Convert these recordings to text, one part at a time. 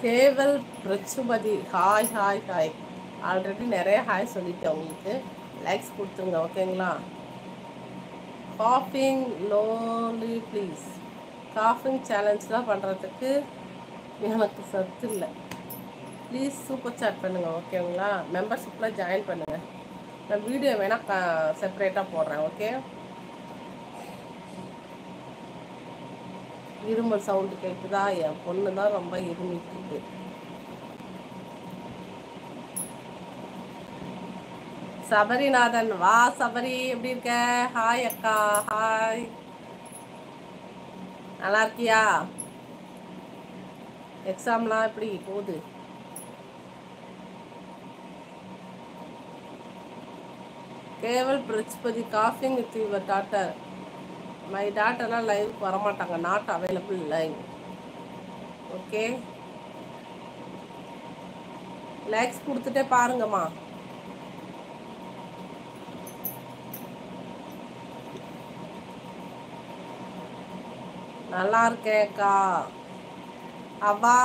கேவல் பிரச்சுமதி hi hi hi. Already நிறைய hi சொல்லிட்டேன். உங்களுக்கு லைக்ஸ் கொடுத்துருங்க ஓகேங்களா. காஃபிங் லோன்லி ப்ளீஸ். காஃபிங் சேலஞ்செலாம் பண்ணுறதுக்கு எனக்கு சத்து இல்லை. ப்ளீஸ் சூப்பர் சாட் பண்ணுங்கள் ஓகேங்களா. மெம்பர்ஷிப்பில் ஜாயின் பண்ணுங்கள். நான் வீடியோ வேணால் செப்பரேட்டாக போடுறேன் ஓகே. இருமல் சவுண்டு கேட்குதா? என் பொண்ணு தான் ரொம்ப இருமிட்டு இருக்கு. சபரிநாதன் வா. சபரி எப்படி இருக்க? ஹாய் அக்கா. ஹாய், நல்லா இருக்கியா? எக்ஸாம்லாம் எப்படி போகுது? கேவல் பிரச்சுபதி காஃபிங் வித் யுவர் டாட்டர். மை டாட்டர்லாம் லைவுக்கு வரமாட்டாங்க. Not available live. Okay, likes கொடுத்துட்டே பாருங்கம்மா. நல்லா இருக்கேன்க்கா. அவ்வா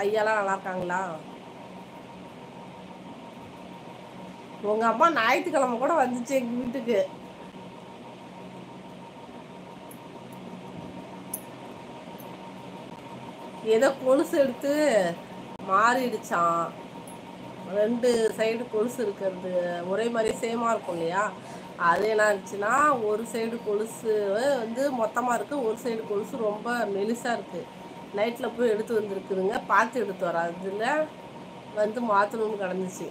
ஐயாலாம் நல்லா இருக்காங்களா? உங்க அம்மா ஞாயிற்றுக்கிழமை கூட வந்துச்சு எங்க வீட்டுக்கு. ஏதோ கொலுசு எடுத்து மாறிடுச்சான். 2 சைடு கொலுசு இருக்கிறது ஒரே மாதிரி சேமாக இருக்கும் இல்லையா? அது என்ன ஆச்சுன்னா, ஒரு சைடு கொலுசு வந்து மொத்தமாக இருக்குது, ஒரு சைடு கொலுசு ரொம்ப மெலிசாக இருக்குது. நைட்டில் போய் எடுத்து வந்துருக்குதுங்க. பார்த்து எடுத்து வர அதில் வந்து மாற்றணும்னு கிடந்துச்சு.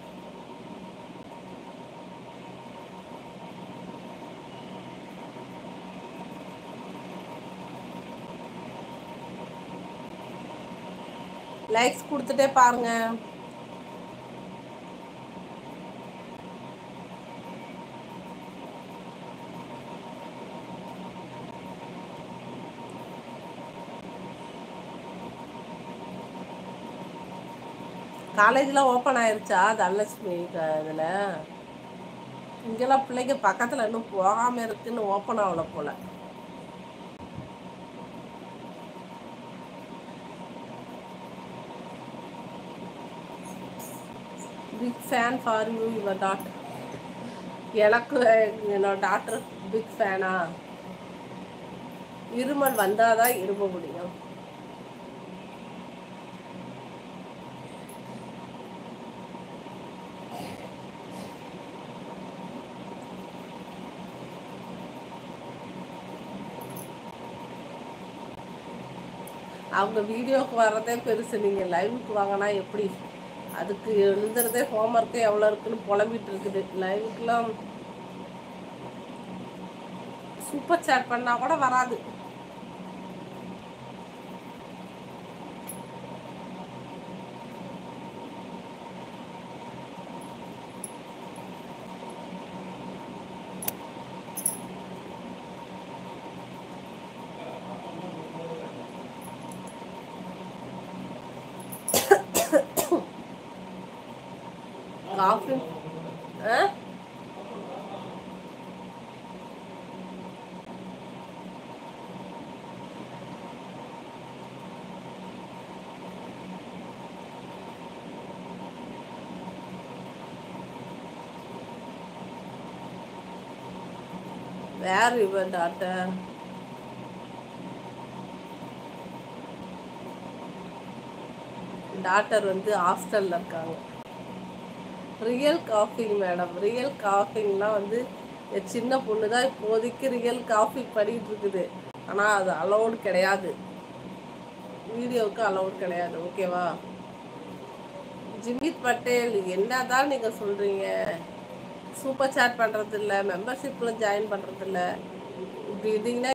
லைக்ஸ் கொடுத்துட்டே பாருங்க. காலேஜ்லாம் ஓப்பன் ஆயிருச்சா தனலட்சுமி இதில்? இங்கெல்லாம் பிள்ளைங்க பக்கத்தில் இன்னும் போகாமல் இருக்குன்னு ஓப்பன் ஆகல போல. Big fan for you your daughter. எனக்கு என்னோட டாக்டர் பிக் ஃபேனா? இருமல் வந்தாதான் இரும்ப முடியும். அவங்க வீடியோவுக்கு வர்றதே பெருசு, நீங்கள் லைவுக்கு வாங்கினா எப்படி? அதுக்கு எழுதுறதே ஹோம்ஒர்க்கே எவ்வளோ இருக்குன்னு புலம்பிட்டு இருக்குது. லைவுக்குலாம் சூப்பர் சாட் பண்ணால் கூட வராது. Coffee where your daughter? Daughter வந்து ஹாஸ்டலில் இருக்காங்க. ரியல் காஃபிங் மேடம். ரியல் காஃபிங்லாம் வந்து சின்ன பொண்ணு தான் இப்போதைக்கு ரியல் காஃபி பண்ணிகிட்டு இருக்குது. ஆனால் அது அலௌடு கிடையாது, வீடியோவுக்கு அலௌடு கிடையாது ஓகேவா. ஜிமித் பட்டேல் என்னதான் நீங்கள் சொல்கிறீங்க? சூப்பர் சாட் பண்ணுறதில்ல, மெம்பர்ஷிப்பில் ஜாயின் பண்ணுறதில்ல, இப்படி இருந்தீங்கன்னா